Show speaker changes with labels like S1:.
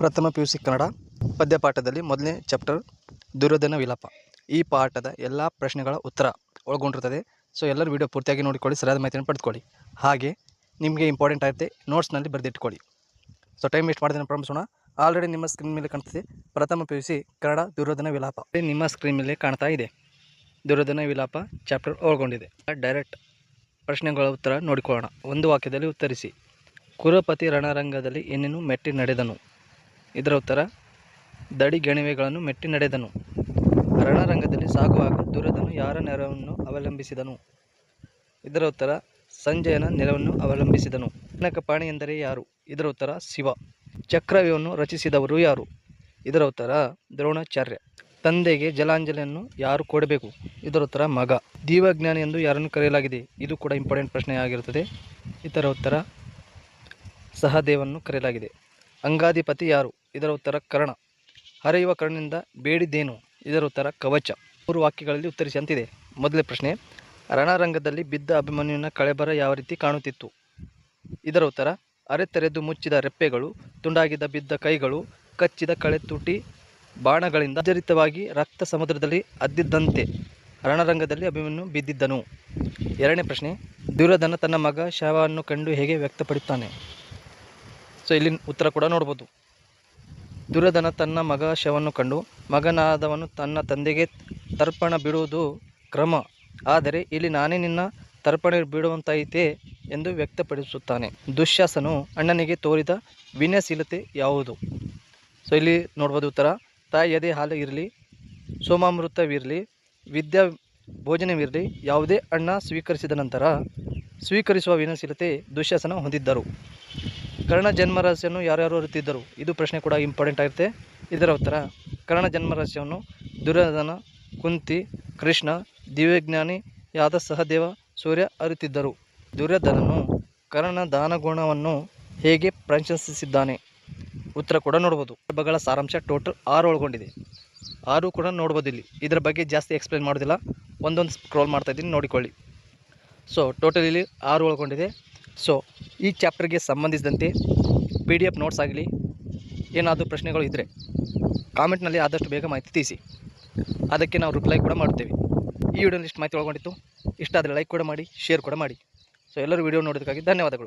S1: ಪ್ರಥಮ PUC ಕನ್ನಡ ಪದ್ಯಪಾಠದಲ್ಲಿ ಮೊದಲನೇ chapter Duryodhana ವಿಲಾಪ. ಈ ಪಾಠದ ಎಲ್ಲ ಪ್ರಶ್ನೆಗಳ ಉತ್ತರ ಒಳಗೊಂಡಿರುತ್ತದೆ. ಸೊ ಎಲ್ಲರೂ ವಿಡಿಯೋ ಪೂರ್ತಿಯಾಗಿ ನೋಡಿಕೊಳ್ಳಿ, ಸರಿಯಾದ ಮಾಹಿತಿಯನ್ನು ಪಡೆದುಕೊಳ್ಳಿ. ಹಾಗೆ ನಿಮಗೆ ಇಂಪಾರ್ಟೆಂಟ್ ಆಗುತ್ತೆ ನೋಟ್ಸ್ನಲ್ಲಿ ಬರೆದಿಟ್ಕೊಳ್ಳಿ. ಸೊ ಟೈಮ್ ವೇಸ್ಟ್ ಮಾಡಿದ್ರೆ ಪ್ರಾರಂಭಿಸೋಣ. ಆಲ್ರೆಡಿ ನಿಮ್ಮ ಸ್ಕ್ರೀನ್ ಮೇಲೆ ಕಾಣ್ತಿದೆ ಪ್ರಥಮ PUC ಕನ್ನಡ ದುರ್ಯೋಧನ ವಿಲಾಪ. ನಿಮ್ಮ ಸ್ಕ್ರೀನ್ ಮೇಲೆ ಕಾಣ್ತಾ ಇದೆ ದುರ್ಯೋಧನ ವಿಲಾಪ ಚಾಪ್ಟರ್ ಒಳಗೊಂಡಿದೆ. ಡೈರೆಕ್ಟ್ ಪ್ರಶ್ನೆಗಳ ಉತ್ತರ ನೋಡಿಕೊಳ್ಳೋಣ. ಒಂದು ವಾಕ್ಯದಲ್ಲಿ ಉತ್ತರಿಸಿ. ಕುರುಪತಿ ರಣರಂಗದಲ್ಲಿ ಏನೇನು ಮೆಟ್ಟಿ ನಡೆದನು? ಇದರ ಉತ್ತರ ದಡಿಗೆಣವೆಗಳನ್ನು ಮೆಟ್ಟಿ ನಡೆದನು. ರಣರಂಗದಲ್ಲಿ ಸಾಗುವಾಗ ದುರ್ಯೋಧನ ಯಾರ ನೆರವನ್ನು ಅವಲಂಬಿಸಿದನು? ಇದರ ಉತ್ತರ ಸಂಜಯನ ನೆರವನ್ನು ಅವಲಂಬಿಸಿದನು. ಕನಕಪಾಣಿ ಎಂದರೆ ಯಾರು? ಇದರ ಉತ್ತರ ಶಿವ. ಚಕ್ರವ್ಯೂಹವನ್ನು ರಚಿಸಿದವರು ಯಾರು? ಇದರ ಉತ್ತರ ದ್ರೋಣಾಚಾರ್ಯ. ತಂದೆಗೆ ಜಲಾಂಜಲಿಯನ್ನು ಯಾರು ಕೊಡಬೇಕು? ಇದರ ಉತ್ತರ ಮಗ. ದೀವಜ್ಞಾನಿ ಎಂದು ಯಾರನ್ನು ಕರೆಯಲಾಗಿದೆ? ಇದು ಕೂಡ ಇಂಪಾರ್ಟೆಂಟ್ ಪ್ರಶ್ನೆ ಆಗಿರುತ್ತದೆ. ಇದರ ಉತ್ತರ ಸಹದೇವನ್ನು ಕರೆಯಲಾಗಿದೆ. ಅಂಗಾಧಿಪತಿ ಯಾರು? ಇದರ ಉತ್ತರ ಕರ್ಣ. ಹರಿಯುವ ಕರ್ಣನಿಂದ ಬೇಡಿದ್ದೇನು? ಇದರ ಉತ್ತರ ಕವಚ. 3 ವಾಕ್ಯಗಳಲ್ಲಿ ಉತ್ತರಿಸಿ ಅಂತಿದೆ. ಮೊದಲನೇ ಪ್ರಶ್ನೆ, ರಣರಂಗದಲ್ಲಿ ಬಿದ್ದ ಅಭಿಮನ್ಯುವಿನ ಕಳೆಬರ ಯಾವ ರೀತಿ ಕಾಣುತ್ತಿತ್ತು? ಇದರ ಉತ್ತರ ಅರೆತೆರೆದು ಮುಚ್ಚಿದ ರೆಪ್ಪೆಗಳು, ತುಂಡಾಗಿದ್ದ ಬಿದ್ದ ಕೈಗಳು, ಕಚ್ಚಿದ ಕಳೆ ತುಟಿ ಬಾಣಗಳಿಂದ ಜರಿತವಾಗಿ ರಕ್ತ ಸಮುದ್ರದಲ್ಲಿ ಅದ್ದಿದ್ದಂತೆ ರಣರಂಗದಲ್ಲಿ ಅಭಿಮನ್ಯು ಬಿದ್ದಿದ್ದನು. ಎರಡನೇ ಪ್ರಶ್ನೆ, ದುರ್ಯೋಧನ ತನ್ನ ಮಗ ಶವವನ್ನು ಕಂಡು ಹೇಗೆ ವ್ಯಕ್ತಪಡುತ್ತಾನೆ? ಸೊ ಇಲ್ಲಿ ಉತ್ತರ ಕೂಡ ನೋಡ್ಬೋದು. ದುರ್ಯೋಧನ ತನ್ನ ಮಗ ಶವವನ್ನು ಕಂಡು ಮಗನಾದವನು ತನ್ನ ತಂದೆಗೆ ತರ್ಪಣ ಬಿಡುವುದು ಕ್ರಮ, ಆದರೆ ಇಲ್ಲಿ ನಾನೇ ನಿನ್ನ ತರ್ಪಣ ಬಿಡುವಂತಾಯಿತೆ ಎಂದು ವ್ಯಕ್ತಪಡಿಸುತ್ತಾನೆ. ದುಶ್ಯಾಸನು ಅಣ್ಣನಿಗೆ ತೋರಿದ ವಿನಯಶೀಲತೆ ಯಾವುದು? ಸೊ ಇಲ್ಲಿ ನೋಡ್ಬೋದು ಉತ್ತರ ತಾಯಿ ಎದೆ ಹಾಲು ಇರಲಿ, ಸೋಮಾಮೃತವಿರಲಿ, ವಿದ್ಯಾ ಭೋಜನವಿರಲಿ, ಯಾವುದೇ ಅಣ್ಣ ಸ್ವೀಕರಿಸಿದ ನಂತರ ಸ್ವೀಕರಿಸುವ ವಿನಯಶೀಲತೆ ದುಶ್ಯಾಸನ ಹೊಂದಿದ್ದರು. ಕರ್ಣ ಜನ್ಮರಹಸ್ಯವನ್ನು ಯಾರ್ಯಾರು ಅರಿತಿದ್ದರು? ಇದು ಪ್ರಶ್ನೆ ಕೂಡ ಇಂಪಾರ್ಟೆಂಟ್ ಆಗುತ್ತೆ. ಇದರ ಉತ್ತರ ಕರ್ಣ ಜನ್ಮರಹಸ್ಯವನ್ನು ದುರ್ಯೋಧನ, ಕುಂತಿ, ಕೃಷ್ಣ, ದಿವ್ಯಜ್ಞಾನಿಯಾದ ಸಹದೇವ, ಸೂರ್ಯ ಅರಿತಿದ್ದರು. ದುರ್ಯೋಧನನು ಕರ್ಣನ ದಾನಗುಣವನ್ನು ಹೇಗೆ ಪ್ರಶಂಸಿಸಿದ್ದಾನೆ? ಉತ್ತರ ಕೂಡ ನೋಡ್ಬೋದು. ಭಾಗಗಳ ಸಾರಾಂಶ ಟೋಟಲ್ 6 ಒಳಗೊಂಡಿದೆ. 6 ಕೂಡ ನೋಡ್ಬೋದು. ಇಲ್ಲಿ ಇದರ ಬಗ್ಗೆ ಜಾಸ್ತಿ ಎಕ್ಸ್ಪ್ಲೇನ್ ಮಾಡೋದಿಲ್ಲ, ಒಂದೊಂದು ಸ್ಕ್ರೋಲ್ ಮಾಡ್ತಾ ಇದ್ದೀನಿ, ನೋಡಿಕೊಳ್ಳಿ. ಸೊ ಟೋಟಲ್ ಇಲ್ಲಿ 6 ಒಳಗೊಂಡಿದೆ. ಸೊ ಈ ಚಾಪ್ಟರ್ಗೆ ಸಂಬಂಧಿಸಿದಂತೆ PDF ನೋಟ್ಸ್ ಆಗಲಿ ಏನಾದರೂ ಪ್ರಶ್ನೆಗಳು ಇದ್ದರೆ ಕಾಮೆಂಟ್ನಲ್ಲಿ ಆದಷ್ಟು ಬೇಗ ಮಾಹಿತಿ ತಿಳಿಸಿ, ಅದಕ್ಕೆ ನಾವು ರಿಪ್ಲೈ ಕೂಡ ಮಾಡ್ತೇವೆ. ಈ ವಿಡಿಯೋನಲ್ಲಿ ಇಷ್ಟು ಮಾಹಿತಿ ಒಳಗೊಂಡಿತ್ತು. ಇಷ್ಟ ಆದರೆ ಲೈಕ್ ಕೂಡ ಮಾಡಿ, ಶೇರ್ ಕೂಡ ಮಾಡಿ. ಸೊ ಎಲ್ಲರೂ ವಿಡಿಯೋ ನೋಡೋದಕ್ಕಾಗಿ ಧನ್ಯವಾದಗಳು.